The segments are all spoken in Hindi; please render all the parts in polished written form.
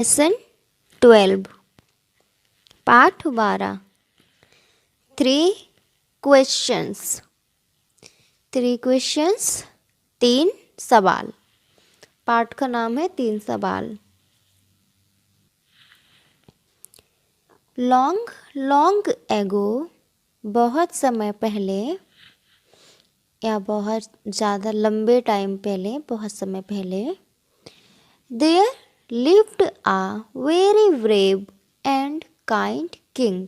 लेसन 12 पाठ 12 3 क्वेश्चंस 3 सवाल। पाठ का नाम है 3 सवाल। लॉन्ग लॉन्ग एगो बहुत समय पहले या बहुत ज़्यादा लंबे टाइम पहले, बहुत समय पहले, there lived a very brave and kind king।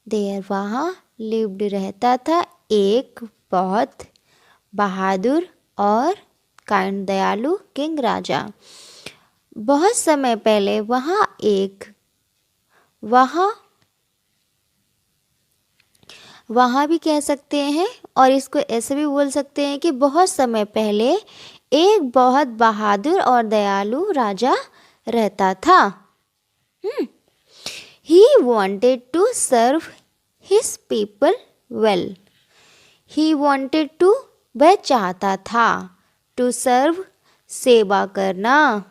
There वहाँ lived रहता था एक बहुत बहादुर और काइंड दयालु किंग राजा। बहुत समय पहले वहाँ भी कह सकते हैं और इसको ऐसे भी बोल सकते हैं कि बहुत समय पहले एक बहुत बहादुर और दयालु राजा रहता था। He wanted to serve his people well। He wanted to वह चाहता था, to serve सेवा करना,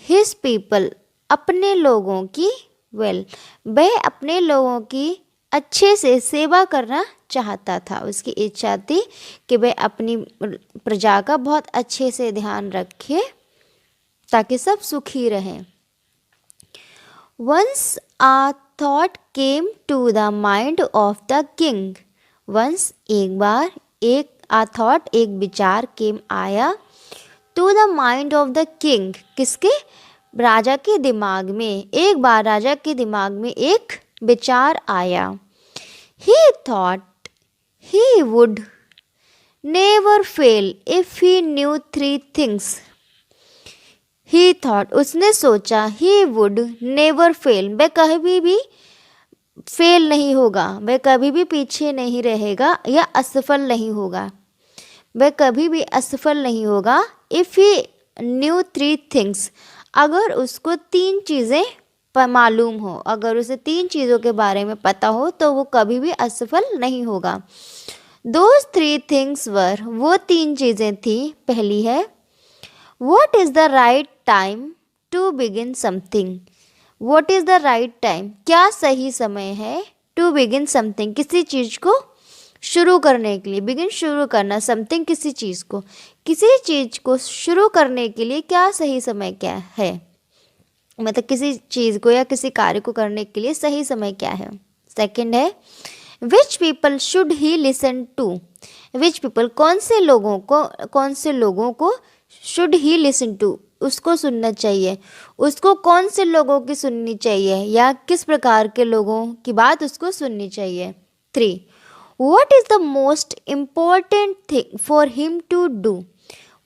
his people अपने लोगों की, well वह अपने लोगों की अच्छे से सेवा करना चाहता था। उसकी इच्छा थी कि वह अपनी प्रजा का बहुत अच्छे से ध्यान रखे ताकि सब सुखी रहें। Once a thought came to the mind of the king। Once एक बार एक विचार आया to the mind of the king। किसके? राजा के दिमाग में। एक बार राजा के दिमाग में एक विचार आया। He thought he would never fail if he knew 3 things। He thought उसने सोचा he would never fail वह कभी भी फेल नहीं होगा, वह कभी भी पीछे नहीं रहेगा या असफल नहीं होगा, वह कभी भी असफल नहीं होगा। If he knew 3 things अगर उसको 3 चीज़ें मालूम हो, अगर उसे 3 चीज़ों के बारे में पता हो तो वो कभी भी असफल नहीं होगा। Those 3 things were वो 3 चीज़ें थी। पहली है What is the right time to begin something। What is the right time क्या सही समय है to begin something किसी चीज़ को शुरू करने के लिए। begin शुरू करना, something किसी चीज़ को शुरू करने के लिए क्या सही समय क्या है, मतलब किसी चीज़ को या किसी कार्य को करने के लिए सही समय क्या है। सेकंड है Which people should he listen to। Which people कौन से लोगों को should he listen to उसको सुनना चाहिए, उसको कौन से लोगों की सुननी चाहिए या किस प्रकार के लोगों की बात उसको सुननी चाहिए। 3 What is the most important thing for him to do।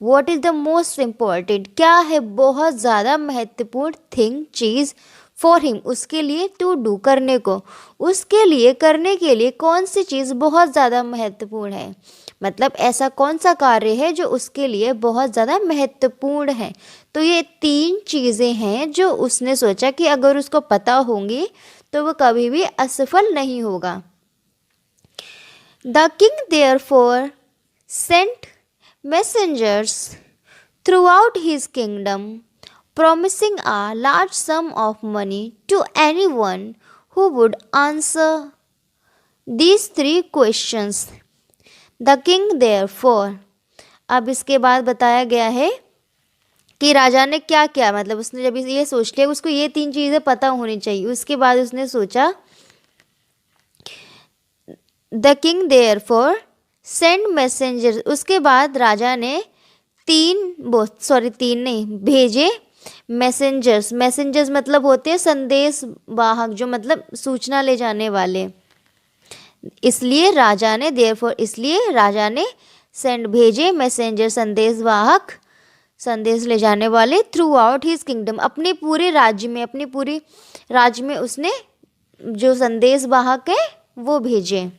What is the most important क्या है बहुत ज़्यादा महत्वपूर्ण थिंग चीज़ for him उसके लिए to do करने को, उसके लिए करने के लिए कौन सी चीज़ बहुत ज़्यादा महत्वपूर्ण है, मतलब ऐसा कौन सा कार्य है जो उसके लिए बहुत ज़्यादा महत्वपूर्ण है। तो ये 3 चीज़ें हैं जो उसने सोचा कि अगर उसको पता होंगी तो वो कभी भी असफल नहीं होगा। The king therefore sent messengers throughout his kingdom promising a large sum of money to anyone who would answer these 3 questions। The king therefore अब इसके बाद बताया गया है कि राजा ने क्या किया, मतलब उसने जब ये सोच लिया उसको ये 3 चीज़ें पता होनी चाहिए, उसके बाद उसने सोचा The king therefore sent messengers उसके बाद राजा ने भेजे मैसेंजर्स मतलब होते हैं संदेश वाहक, जो मतलब सूचना ले जाने वाले। इसलिए राजा ने सेंड भेजे मैसेंजर संदेश वाहक, संदेश ले जाने वाले थ्रू आउट हिज किंगडम अपने पूरे राज्य में उसने जो संदेश वाहक है वो भेजे।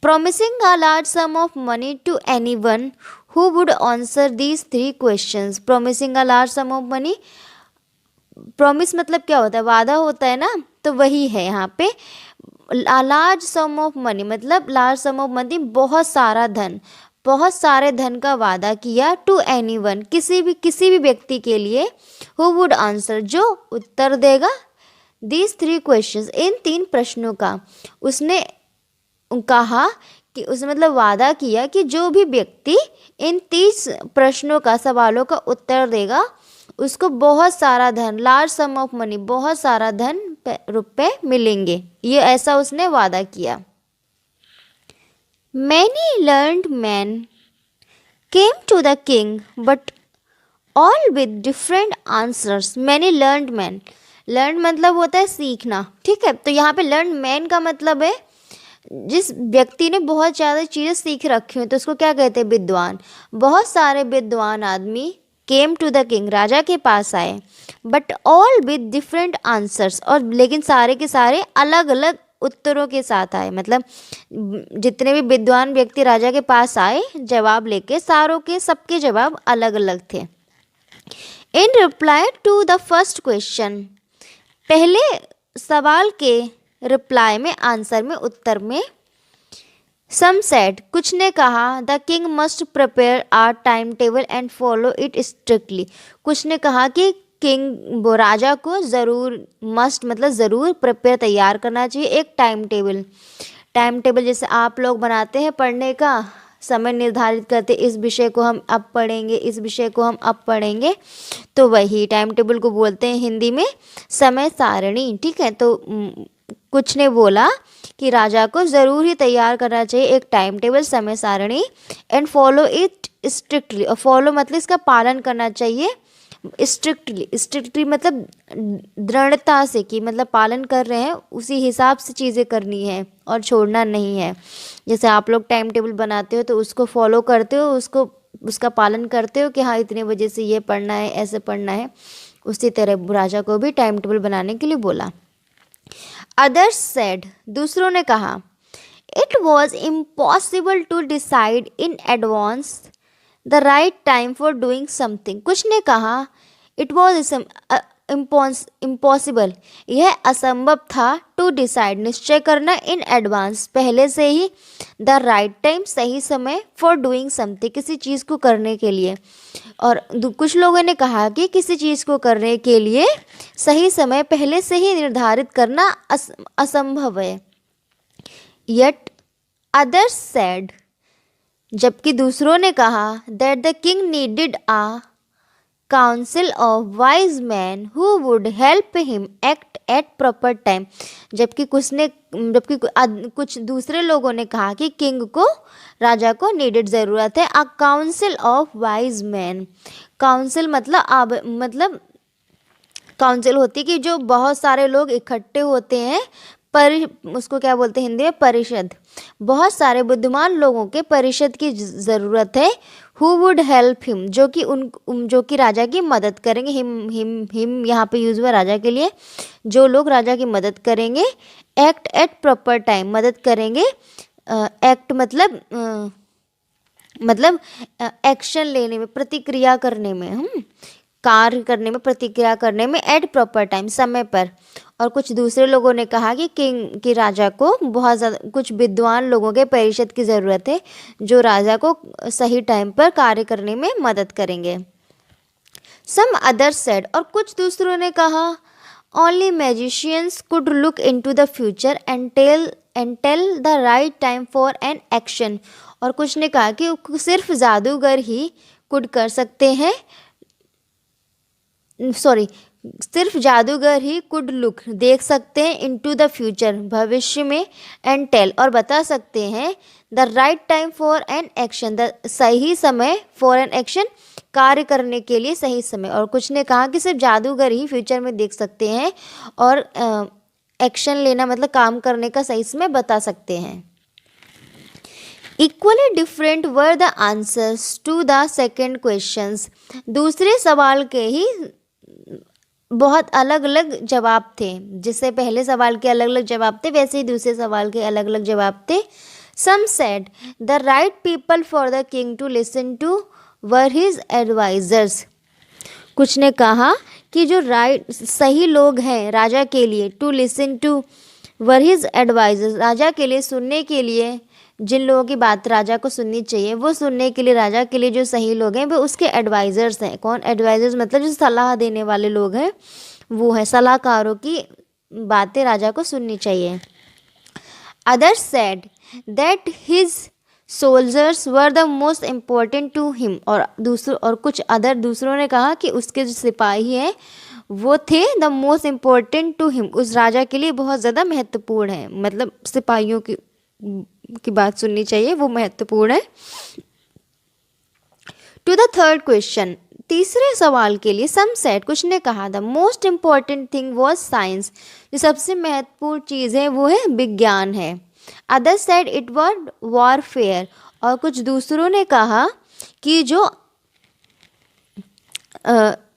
Promising a large sum of money to anyone who would answer these 3 questions। Promising a large sum of money, promise मतलब क्या होता है, वादा होता है ना, तो वही है यहाँ पे। large sum of money मतलब large sum of money बहुत सारा धन, बहुत सारे धन का वादा किया टू एनीवन, किसी भी व्यक्ति के लिए, हु वुड आंसर, जो उत्तर देगा, दीज 3 क्वेश्चंस, इन 3 प्रश्नों का। उसने कहा कि उसने मतलब वादा किया कि जो भी व्यक्ति इन 30 प्रश्नों का, सवालों का उत्तर देगा, उसको बहुत सारा धन, लार्ज सम ऑफ मनी, बहुत सारा धन रुपए मिलेंगे। ये ऐसा उसने वादा किया। Many learned men came to the king, but all with different answers. Many learned men, learned मतलब होता है सीखना, ठीक है। तो यहाँ पे learned man का मतलब है जिस व्यक्ति ने बहुत ज़्यादा चीज़ें सीख रखी हो, तो उसको क्या कहते हैं, विद्वान। बहुत सारे विद्वान आदमी केम टू द किंग, राजा के पास आए, but all with different answers, और लेकिन सारे के सारे अलग अलग उत्तरों के साथ आए। मतलब जितने भी विद्वान व्यक्ति राजा के पास आए जवाब लेके, सारों के सबके जवाब अलग अलग थे। In reply to the first question, पहले सवाल के रिप्लाई में, आंसर में, उत्तर में, सम सेड, कुछ ने कहा, the king must prepare our time table and follow it strictly. कुछ ने कहा कि किंग, राजा को ज़रूर, मस्ट मतलब ज़रूर, प्रिपेयर तैयार करना चाहिए एक टाइम टेबल जैसे आप लोग बनाते हैं पढ़ने का, समय निर्धारित करते, इस विषय को हम अब पढ़ेंगे, इस विषय को हम अब पढ़ेंगे, तो वही टाइम टेबल को बोलते हैं हिंदी में समय सारणी, ठीक है। तो कुछ ने बोला कि राजा को ज़रूर ही तैयार करना चाहिए एक टाइम टेबल, समय सारणी, एंड फॉलो इट स्ट्रिक्टली, और फॉलो मतलब इसका पालन करना चाहिए स्ट्रिक्टली मतलब दृढ़ता से, कि मतलब पालन कर रहे हैं उसी हिसाब से चीज़ें करनी है और छोड़ना नहीं है। जैसे आप लोग टाइम टेबल बनाते हो तो उसको फॉलो करते हो, उसका पालन करते हो कि हाँ इतने बजे से ये पढ़ना है, ऐसे पढ़ना है। उसी तरह राजा को भी टाइम टेबल बनाने के लिए बोला। अदर्स सेड, दूसरों ने कहा, it was impossible to decide in advance the right time for doing something. कुछ ने कहा इट वॉज इम्पॉसिबल, यह असंभव था, टू डिसाइड निश्चय करना, इन एडवांस पहले से ही, द राइट टाइम सही समय, फॉर डूइंग समथिंग किसी चीज़ को करने के लिए। और कुछ लोगों ने कहा कि किसी चीज़ को करने के लिए सही समय पहले से ही निर्धारित करना असंभव है। येट अदर्स सेड, जबकि दूसरों ने कहा, that the king needed a council of wise man who would help him act at proper time. जबकि कुछ दूसरे लोगों ने कहा कि किंग को, राजा को नीडेड ज़रूरत है, a council of wise man. Council मतलब काउंसिल होती है कि जो बहुत सारे लोग इकट्ठे होते हैं, उसको क्या बोलते हैं हिंदी में, परिषद। बहुत सारे बुद्धिमान लोगों के परिषद की ज़रूरत है। हु वुड हेल्प हिम, जो कि राजा की मदद करेंगे। हिम यहाँ पे यूज़ हुआ राजा के लिए, जो लोग राजा की मदद करेंगे। एक्ट एट प्रॉपर टाइम, मदद करेंगे। एक्ट मतलब एक्शन लेने में, प्रतिक्रिया करने में, कार्य करने में, प्रतिक्रिया करने में, एट प्रॉपर टाइम समय पर। और कुछ दूसरे लोगों ने कहा कि किंग की राजा को बहुत ज़्यादा कुछ विद्वान लोगों के परिषद की ज़रूरत है, जो राजा को सही टाइम पर कार्य करने में मदद करेंगे। सम अदर सेड, और कुछ दूसरों ने कहा, only magicians could look into the future and tell the right time for an action. और कुछ ने कहा कि सिर्फ जादूगर ही कुड कर सकते हैं, सिर्फ जादूगर ही कुड लुक देख सकते हैं, इनटू द फ्यूचर भविष्य में, एंड टेल और बता सकते हैं, the right time for an action सही समय, फॉर एन एक्शन कार्य करने के लिए सही समय। और कुछ ने कहा कि सिर्फ जादूगर ही फ्यूचर में देख सकते हैं और एक्शन लेना मतलब काम करने का सही समय बता सकते हैं। Equally different were the answers to the second questions. दूसरे सवाल के ही बहुत अलग अलग जवाब थे। जिससे पहले सवाल के अलग अलग जवाब थे, वैसे ही दूसरे सवाल के अलग अलग जवाब थे। Some said the right people for the king to listen to were his advisers. कुछ ने कहा कि जो सही लोग हैं राजा के लिए, to listen to were his advisers राजा के लिए सुनने के लिए जिन लोगों की बात राजा को सुननी चाहिए वो सुनने के लिए राजा के लिए जो सही लोग हैं वो उसके एडवाइजर्स हैं। कौन एडवाइजर्स? मतलब जो सलाह देने वाले लोग हैं वो हैं, सलाहकारों की बातें राजा को सुननी चाहिए। Others said that his soldiers were the most important to him, और दूसरों ने कहा कि उसके जो सिपाही हैं वो थे the most important to him, उस राजा के लिए बहुत ज़्यादा महत्वपूर्ण है। मतलब सिपाहियों की बात सुननी चाहिए, वो महत्वपूर्ण है। टू द थर्ड क्वेश्चन, तीसरे सवाल के लिए सम सेड, कुछ ने कहा the most important thing was science, जो सबसे महत्वपूर्ण चीज़ है वो है विज्ञान है। Other said it was warfare, और कुछ दूसरों ने कहा कि जो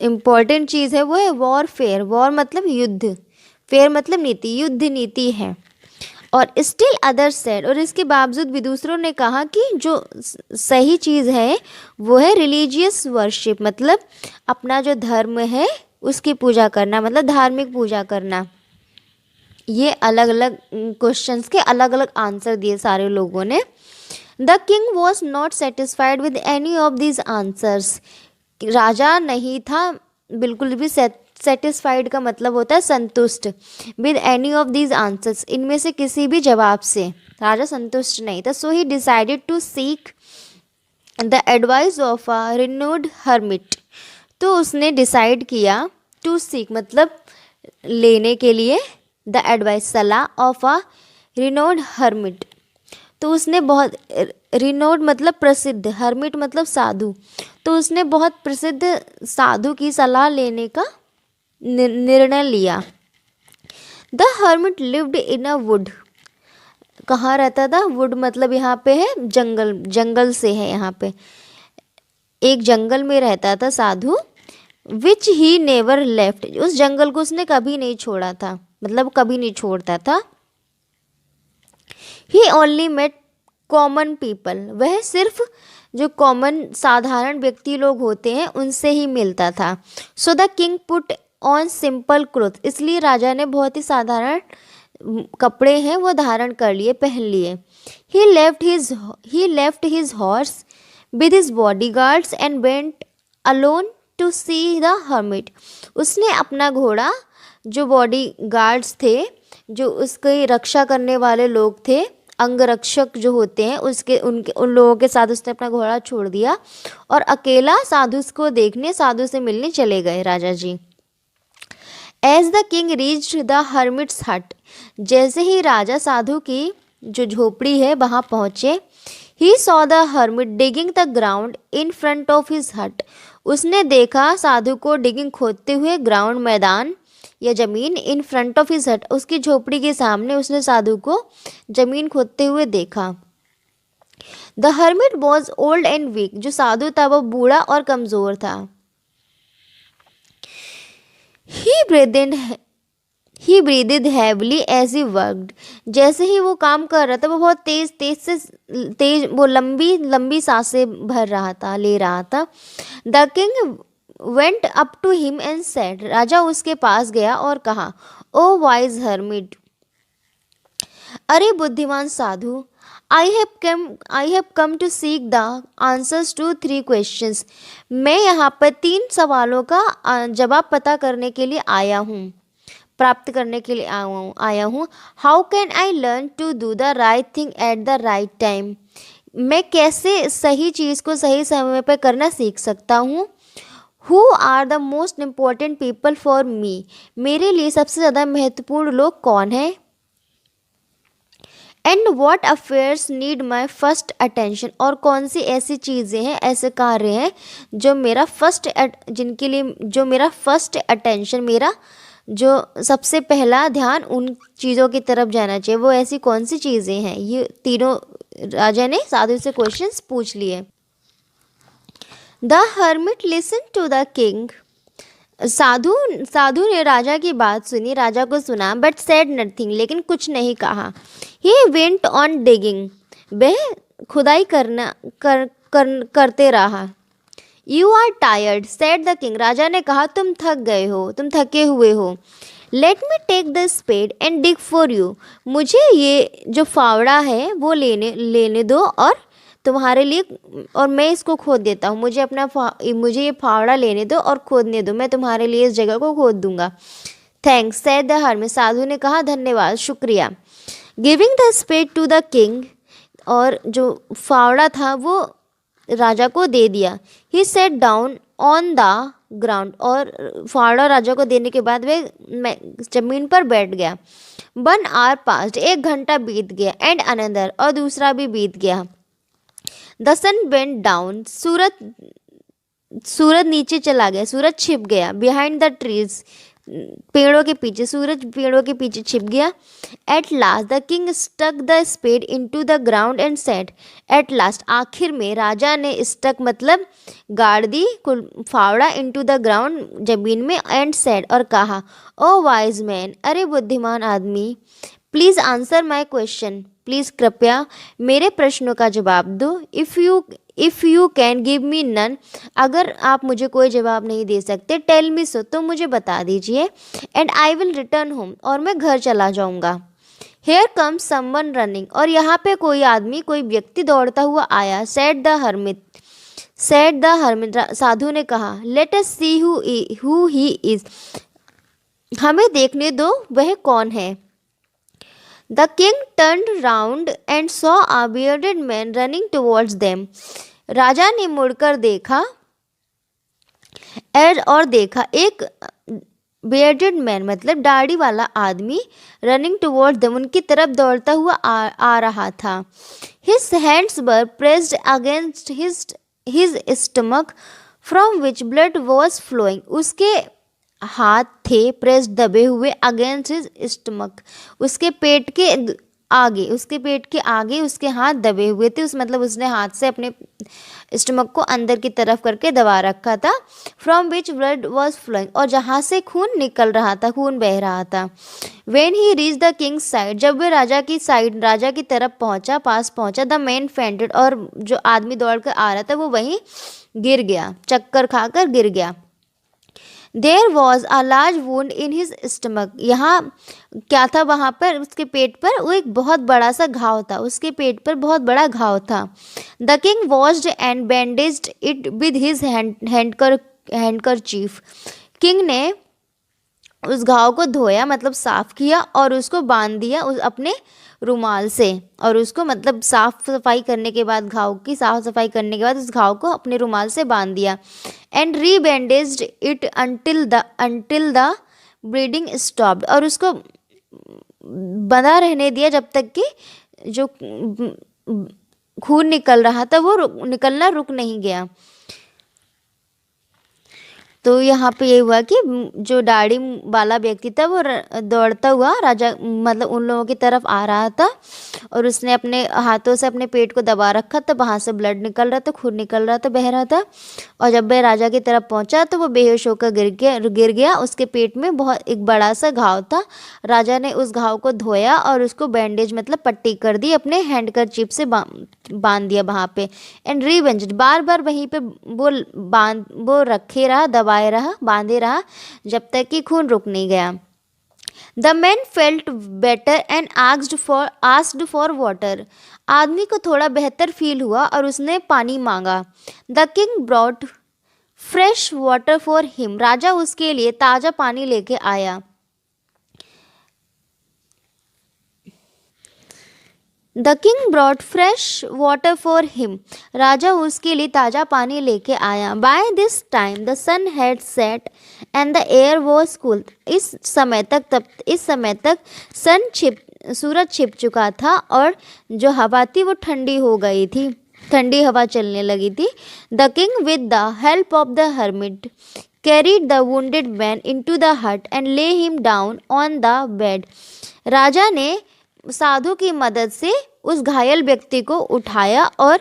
इम्पॉर्टेंट चीज़ है वो है वॉरफेयर, वॉर मतलब युद्ध, फेयर मतलब नीति, युद्ध नीति है। और स्टिल अदर सेड, और इसके बावजूद भी दूसरों ने कहा कि जो सही चीज़ है वो है रिलीजियस वर्शिप, मतलब अपना जो धर्म है उसकी पूजा करना, मतलब धार्मिक पूजा करना। ये अलग अलग क्वेश्चंस के अलग अलग आंसर दिए सारे लोगों ने। The king was not satisfied with any of these answers, राजा नहीं था बिल्कुल भी सेटिस्फाइड का मतलब होता है संतुष्ट, with any of these answers, इनमें से किसी भी जवाब से राजा संतुष्ट नहीं था। So he decided to seek the advice of a renowned hermit, तो उसने डिसाइड किया टू सीक मतलब लेने के लिए, द एडवाइस सलाह ऑफ अ रिनोड हर्मिट, तो उसने बहुत, रिनोड मतलब प्रसिद्ध, हर्मिट मतलब साधु, तो उसने बहुत प्रसिद्ध साधु की सलाह लेने का निर्णय लिया। The hermit lived in a would, कहाँ रहता था? वुड मतलब यहाँ पे है जंगल, जंगल से है यहाँ पे, एक जंगल में रहता था साधु। विच ही नेवर लेफ्ट, उस जंगल को उसने कभी नहीं छोड़ा था, मतलब कभी नहीं छोड़ता था। ही ओनली मेट कॉमन पीपल, वह सिर्फ जो कॉमन साधारण व्यक्ति लोग होते हैं उनसे ही मिलता था। So the king put on simple cloth, इसलिए राजा ने बहुत ही साधारण कपड़े हैं वो धारण कर लिए, पहन लिए। He left his horse with his body guards and went alone to see the hermit, उसने अपना घोड़ा, जो बॉडी गार्ड्स थे, जो उसकी रक्षा करने वाले लोग थे, अंगरक्षक जो होते हैं उन लोगों के साथ उसने अपना घोड़ा छोड़ दिया और अकेला साधु को देखने, साधु से मिलने चले गए राजा जी। As the king reached the hermit's hut, जैसे ही राजा साधु की जो झोपड़ी है वहाँ पहुँचे, he saw the hermit digging the ground in front of his हट, उसने देखा साधु को डिगिंग खोदते हुए ग्राउंड, मैदान या जमीन, इन फ्रंट ऑफ हिज हट, उसकी झोपड़ी के सामने उसने साधु को जमीन खोदते हुए देखा। The hermit was old and weak, जो साधु था वो बूढ़ा और कमजोर था। He breathing heavily as he worked, जैसे ही वो काम कर रहा था वो बहुत तेज वो लंबी सांसें भर रहा था, ले रहा था। The king went up to him and said, राजा उसके पास गया और कहा, ओ वाइज हर्मिट, अरे बुद्धिमान साधु, I have come to seek the answers to 3 questions, मैं यहाँ पर 3 सवालों का जवाब पता करने के लिए आया हूँ, प्राप्त करने के लिए आया हूँ। How can I learn to do the right thing at the right time, मैं कैसे सही चीज़ को सही समय पर करना सीख सकता हूँ। Who are the most important people for me, मेरे लिए सबसे ज़्यादा महत्वपूर्ण लोग कौन हैं। And what affairs need my first attention, और कौन सी ऐसी चीज़ें हैं, ऐसे कार्य हैं जो मेरा जिनके लिए जो मेरा फर्स्ट अटेंशन, मेरा जो सबसे पहला ध्यान उन चीज़ों की तरफ जाना चाहिए, वो ऐसी कौन सी चीज़ें हैं। ये तीनों राजा ने साधु से क्वेश्चंस पूछ लिए। The hermit listen to the king, साधु ने राजा की बात सुनी, राजा को सुना, बट सेड नथिंग, लेकिन कुछ नहीं कहा। ही वेंट ऑन डिगिंग, वह खुदाई करते रहा। You are tired said the king, राजा ने कहा तुम थक गए हो, तुम थके हुए हो। Let me take the spade and dig for you, मुझे ये जो फावड़ा है वो लेने दो और तुम्हारे लिए, और मैं इसको खोद देता हूँ, मुझे ये फावड़ा लेने दो और खोदने दो, मैं तुम्हारे लिए इस जगह को खोद दूंगा। थैंक्स सेड द हर्मिट, साधु ने कहा धन्यवाद, शुक्रिया। Giving the spade to the king, और जो फावड़ा था वो राजा को दे दिया। He sat down on the ground, और फावड़ा राजा को देने के बाद वे जमीन पर बैठ गया। 1 hour passed, 1 घंटा बीत गया। एंड अनदर, और दूसरा भी बीत गया। द सन वेंट डाउन, सूरज नीचे चला गया, सूरज छिप गया। बिहाइंड द ट्रीज, पेड़ों के पीछे, सूरज पेड़ों के पीछे छिप गया। At last the king stuck the spade into the ground and said, at last, आखिर में राजा ने स्टक मतलब गाड़ दी फावड़ा इनटू द ग्राउंड, जमीन में, एंड सेड, और कहा, ओ वाइज मैन, अरे बुद्धिमान आदमी, please answer my question, please कृपया मेरे प्रश्नों का जवाब दो। If you can give me none, अगर आप मुझे कोई जवाब नहीं दे सकते, टेल मी सो, तो मुझे बता दीजिए। And I will return home, और मैं घर चला जाऊंगा। हेयर कम्स समवन रनिंग, और यहाँ पे कोई आदमी, कोई व्यक्ति दौड़ता हुआ आया। सेड द हर्मिट, साधु ने कहा, let us see who he is, हमें देखने दो वह कौन है। The king turned round and saw a bearded man running towards them. राजा ने मुड़कर देखा और देखा एक bearded man मतलब दाढ़ी वाला आदमी, running towards them, उनकी तरफ दौड़ता हुआ आ रहा था। His hands were pressed against his stomach from which blood was flowing. उसके हाथ थे प्रेस दबे हुए, अगेंस्ट हिज स्टमक, उसके पेट के आगे उसके हाथ दबे हुए थे। मतलब उसने हाथ से अपने स्टमक को अंदर की तरफ करके दबा रखा था। From which blood was flowing, और जहाँ से खून निकल रहा था, खून बह रहा था। When he reach the Kings side, जब वे राजा की तरफ पास पहुँचा। द मैन फेंटेड, और जो आदमी दौड़ कर आ रहा था वो वहीं गिर गया, चक्कर खाकर गिर गया। There was a large wound in his stomach, यहाँ क्या था, वहाँ पर उसके पेट पर वो एक बहुत बड़ा सा घाव था, उसके पेट पर बहुत बड़ा घाव था। The king washed and bandaged it with his handkerchief, king ने उस घाव को धोया मतलब साफ किया और उसको बांध दिया अपने रुमाल से, और उसको मतलब साफ सफाई करने के बाद उस घाव को अपने रुमाल से बांध दिया। And rebandaged it until the bleeding stopped, और उसको बंधा रहने दिया जब तक कि जो खून निकल रहा था वो निकलना रुक नहीं गया। तो यहाँ पे ये हुआ कि जो दाढ़ी वाला व्यक्ति था वो दौड़ता हुआ राजा मतलब उन लोगों की तरफ आ रहा था, और उसने अपने हाथों से अपने पेट को दबा रखा था, वहाँ से ब्लड निकल रहा था, खून निकल रहा था, बह रहा था। और जब वह राजा की तरफ पहुँचा तो वो बेहोश होकर गिर गया। उसके पेट में बहुत एक बड़ा सा घाव था। राजा ने उस घाव को धोया और उसको बैंडेज मतलब पट्टी कर दी, अपने हैंडकरचीफ से बांध दिया वहाँ पे। एंड रीवेंज्ड, बार बार वहीं पे वो रखे रहा, बांधे रहा जब तक कि खून रुक नहीं गया। The man felt better and asked for water, आदमी को थोड़ा बेहतर फील हुआ और उसने पानी मांगा। The king brought fresh water for him, राजा उसके लिए ताज़ा पानी लेके आया। The king brought fresh water for him, राजा उसके लिए ताज़ा पानी लेके आया। By this time the sun had set and the air was cool, इस समय तक सूरज छिप चुका था और जो हवा थी वो ठंडी हो गई थी, ठंडी हवा चलने लगी थी। The king with the help of the hermit carried the wounded man into the hut and lay him down on the bed, राजा ने साधु की मदद से उस घायल व्यक्ति को उठाया और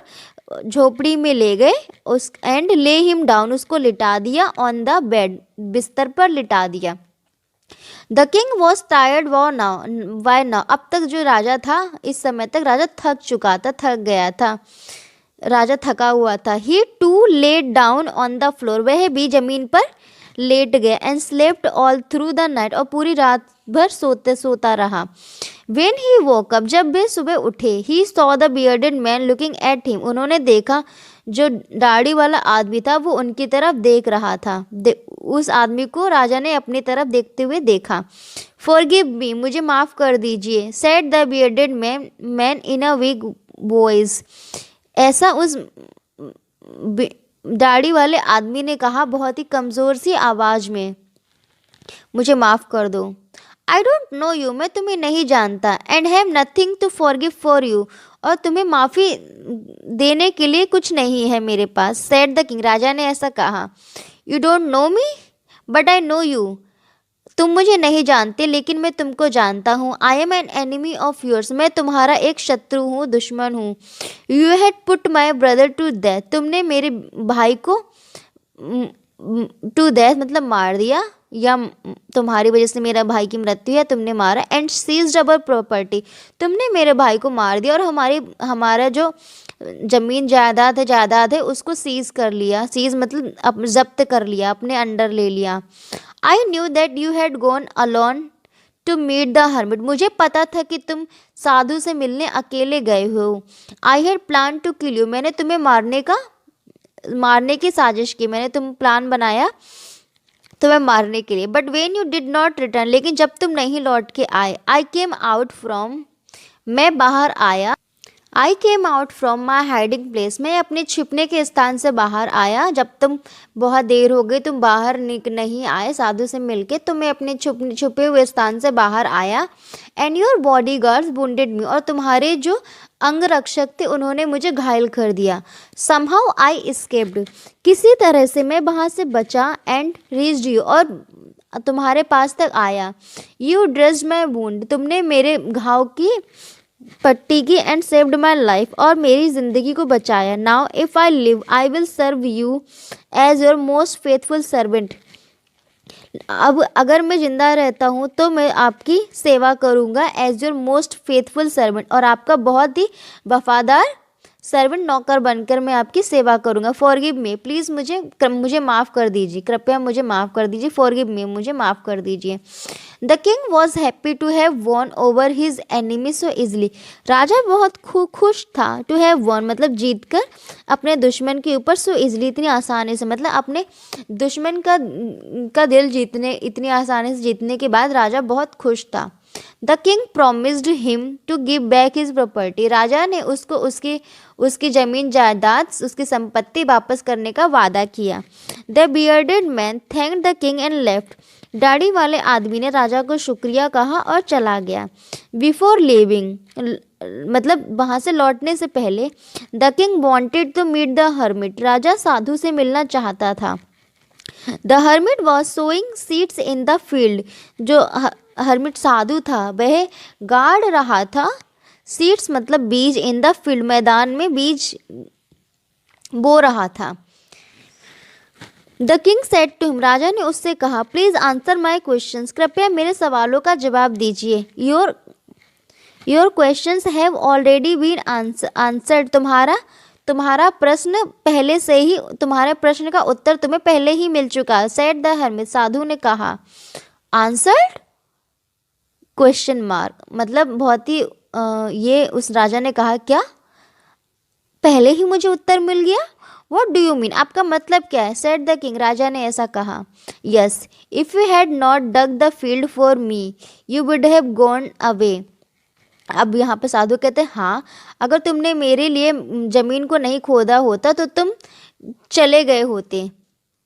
झोपड़ी में ले गए, उस एंड ले हिम डाउन, उसको लिटा दिया, ऑन द बेड, बिस्तर पर लिटा दिया। The king was tired why now, अब तक जो राजा था, इस समय तक राजा थक गया था, राजा थका हुआ था। He too laid down on the floor, वह भी जमीन पर लेट गया and slept all through the night, और पूरी रात भर सोता रहा। वेन ही वोक अप, जब वे सुबह उठे, he saw the bearded man looking at him, उन्होंने देखा जो दाढ़ी वाला आदमी था वो उनकी तरफ देख रहा था। उस आदमी को राजा ने अपनी तरफ देखते हुए देखा। फॉरगिव मी, मुझे माफ़ कर दीजिए, said the bearded man in a week voice, ऐसा उस दाढ़ी वाले आदमी ने कहा बहुत ही कमज़ोर सी आवाज़ में, मुझे माफ़ कर दो। आई डोंट नो यू, मैं तुम्हें नहीं जानता, and have nothing to forgive for you, और तुम्हें माफ़ी देने के लिए कुछ नहीं है मेरे पास। सेड द किंग, राजा ने ऐसा कहा। You don't know me but I know you, तुम मुझे नहीं जानते लेकिन मैं तुमको जानता हूँ। I am an enemy of yours, मैं तुम्हारा एक शत्रु हूँ, दुश्मन हूँ। You had put my brother to death, तुमने मेरे भाई को टू डेथ मतलब मार दिया, या तुम्हारी वजह से मेरा भाई की मृत्यु है, तुमने मारा। एंड सीज्ड अवर प्रॉपर्टी, तुमने मेरे भाई को मार दिया और हमारा जो ज़मीन जायदाद है उसको सीज कर लिया। सीज मतलब जब्त कर लिया, अपने अंडर ले लिया। I knew that you had gone alone to meet the hermit, मुझे पता था कि तुम साधु से मिलने अकेले गए हो। I had plan to kill you, मैंने तुम्हें मारने की साजिश की, मैंने तुम प्लान बनाया तुम्हें मारने के लिए। But when you did not return, लेकिन जब तुम नहीं लौट के आए, आई केम आउट फ्रॉम, मैं बाहर आया। I came out from my hiding place, मैं अपने छिपने के स्थान से बाहर आया। जब तुम बहुत देर हो गई, तुम बाहर नहीं आए साधु से मिलके, तो मैं अपने छुपे हुए स्थान से बाहर आया। And your body guards wounded me, और तुम्हारे जो अंग रक्षक थे उन्होंने मुझे घायल कर दिया। समहाउ आई एस्केप्ड, किसी तरह से मैं वहाँ से बचा। एंड रीच्ड यू, और तुम्हारे पास तक आया। यू ड्रेस्ड माई वुंड, तुमने मेरे घाव की पट्टी की। एंड सेव्ड माई लाइफ, और मेरी ज़िंदगी को बचाया। Now if I live I will serve you as your most faithful servant, अब अगर मैं ज़िंदा रहता हूँ तो मैं आपकी सेवा करूँगा as your most faithful servant, और आपका बहुत ही वफादार सर्वेंट नौकर बनकर मैं आपकी सेवा करूँगा। फॉरगिव मी, प्लीज़ मुझे माफ़ कर दीजिए, कृपया मुझे माफ़ कर दीजिए। फॉरगिव मी, मुझे माफ़ कर दीजिए। The king was happy to have won over his enemy so easily, राजा बहुत खुश था। टू हैव वॉन मतलब जीत कर अपने दुश्मन के ऊपर, सो इजली इतनी आसानी से, मतलब अपने दुश्मन का दिल इतनी आसानी से जीतने के बाद राजा बहुत खुश था। The king promised him to give back his property, राजा ने उसको उसकी ज़मीन जायदाद, उसकी संपत्ति वापस करने का वादा किया। The bearded man thanked the king and left, दाढ़ी वाले आदमी ने राजा को शुक्रिया कहा और चला गया। बिफोर लिविंग मतलब वहाँ से लौटने से पहले, the king wanted to meet the hermit, राजा साधु से मिलना चाहता था। The hermit was sowing seeds in the field, जो हर्मिट साधु था वह गाड़ रहा था। सीड्स मतलब बीज, इन द फील्ड मैदान में बीज बो रहा था। The king said to him, राजा ने उससे कहा, प्लीज आंसर माई क्वेश्चंस, कृपया मेरे सवालों का जवाब दीजिए। Your questions have already been answered, तुम्हारा प्रश्न पहले से ही, तुम्हारे प्रश्न का उत्तर तुम्हें पहले ही मिल चुका है। सेड द हर्मिट, साधु ने कहा। आंसर्ड क्वेश्चन मार्क मतलब बहुत ही ये उस राजा ने कहा, क्या पहले ही मुझे उत्तर मिल गया? वॉट डू यू मीन, आपका मतलब क्या है? सेड द किंग, राजा ने ऐसा कहा। Yes, if you had not dug the field for me you would have gone away. अब यहाँ पे साधु कहते हैं, हाँ, अगर तुमने मेरे लिए ज़मीन को नहीं खोदा होता तो तुम चले गए होते,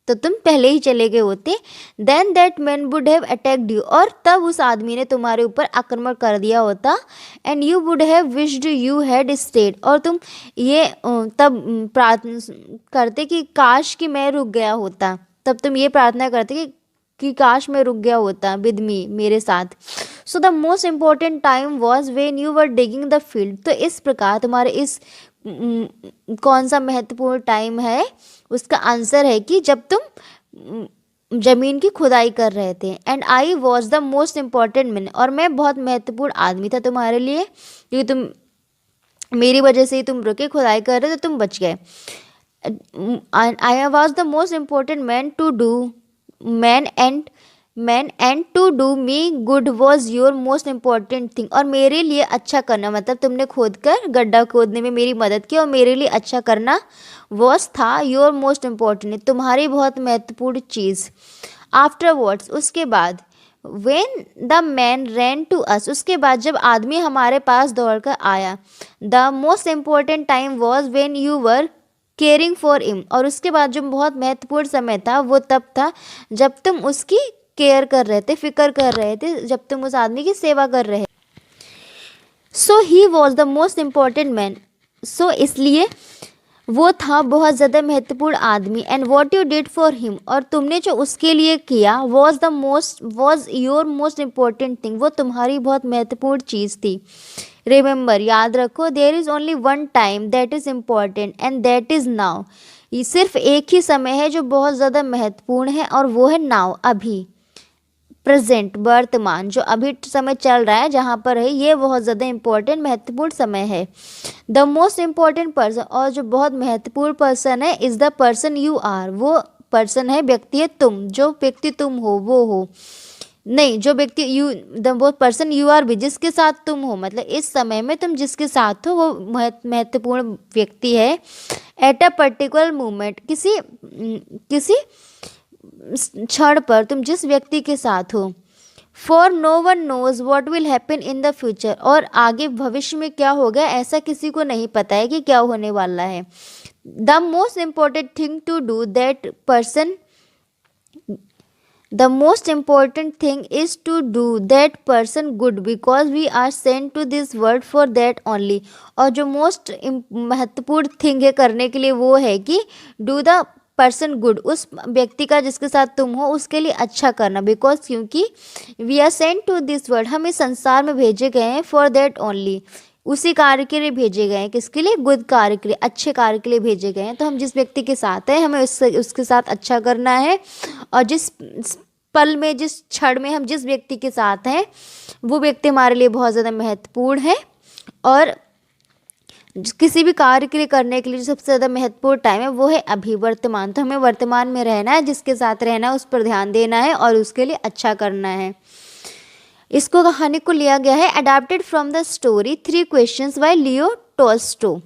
तो तुम पहले ही चले गए होते। Then that man would have attacked you, और तब उस आदमी ने तुम्हारे ऊपर आक्रमण कर दिया होता। And you would have wished you had state, और तुम ये तब प्रार्थना करते कि काश कि मैं रुक गया होता, तब तुम ये प्रार्थना करते कि काश मैं रुक गया होता विद मी, मेरे साथ। So the most important time was when you were digging the field, तो इस प्रकार तुम्हारे इस कौन सा महत्वपूर्ण टाइम है, उसका आंसर है कि जब तुम ज़मीन की खुदाई कर रहे थे। And I was the most important man, और मैं बहुत महत्वपूर्ण आदमी था तुम्हारे लिए, क्योंकि तुम मेरी वजह से ही तुम रुके खुदाई कर रहे, तो तुम बच गए। I was the most important man to do man and to do me good was your most important thing, और मेरे लिए अच्छा करना, मतलब तुमने खोद कर गड्ढा खोदने में मेरी मदद की और मेरे लिए अच्छा करना वॉज था योर मोस्ट इम्पॉर्टेंट, तुम्हारी बहुत महत्वपूर्ण चीज़। आफ्टरवर्ड्स, उसके बाद, when the man ran to us, उसके बाद जब आदमी हमारे पास दौड़ कर आया। The most important time was when you were caring for him, और उसके बाद जो बहुत महत्वपूर्ण समय था वो तब था जब तुम उसकी केयर कर रहे थे, फिक्र कर रहे थे, जब तुम उस आदमी की सेवा कर रहे। So he was the most important man, so इसलिए वो था बहुत ज़्यादा महत्वपूर्ण आदमी। And what you did for him, और तुमने जो उसके लिए किया, was your most important thing, वो तुम्हारी बहुत महत्वपूर्ण चीज़ थी। रिमेंबर, याद रखो, there is only one time that is important and that is now, ये सिर्फ एक ही समय है जो बहुत ज़्यादा महत्वपूर्ण है और वो है नाउ, अभी, प्रेजेंट, वर्तमान, जो अभी समय चल रहा है जहाँ पर है, ये बहुत ज़्यादा इम्पोर्टेंट महत्वपूर्ण समय है। द मोस्ट इम्पॉर्टेंट पर्सन, और जो बहुत महत्वपूर्ण पर्सन है, is the person you are, वो पर्सन है, व्यक्ति है तुम, जो व्यक्ति तुम हो वो हो, नहीं, जो व्यक्ति यू, द वो पर्सन यू आर भी, जिसके साथ तुम हो, मतलब इस समय में तुम जिसके साथ हो वो महत्वपूर्ण व्यक्ति है। एट अ पर्टिकुलर मोमेंट, किसी क्षण पर तुम जिस व्यक्ति के साथ हो। For no one knows what will happen in the future, और आगे भविष्य में क्या होगा ऐसा किसी को नहीं पता है कि क्या होने वाला है। The most important thing to do that person, the most important thing is to do that person good because we are sent to this world for that only, और जो मोस्ट महत्वपूर्ण थिंग है करने के लिए वो है कि डू द पर्सन गुड, उस व्यक्ति का जिसके साथ तुम हो उसके लिए अच्छा करना, बिकॉज क्योंकि we are sent to this world, हम इस संसार में भेजे गए हैं फॉर दैट ओनली, उसी कार्य के लिए भेजे गए हैं, किसके लिए, गुड कार्य के लिए, अच्छे कार्य के लिए भेजे गए हैं। तो हम जिस व्यक्ति के साथ हैं हमें उसके साथ अच्छा करना है, और जिस पल में, जिस क्षण में हम जिस व्यक्ति के साथ हैं वो व्यक्ति हमारे लिए बहुत ज़्यादा महत्वपूर्ण है, और किसी भी कार्य के लिए करने के लिए जो सबसे ज़्यादा महत्वपूर्ण टाइम है वो है अभी, वर्तमान। तो हमें वर्तमान में रहना है, जिसके साथ रहना है उस पर ध्यान देना है और उसके लिए अच्छा करना है। इसको, कहानी को लिया गया है adapted from the story 3 questions bye Leo Tolstoy.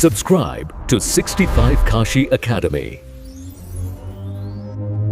Subscribe to 65 Kashi Academy.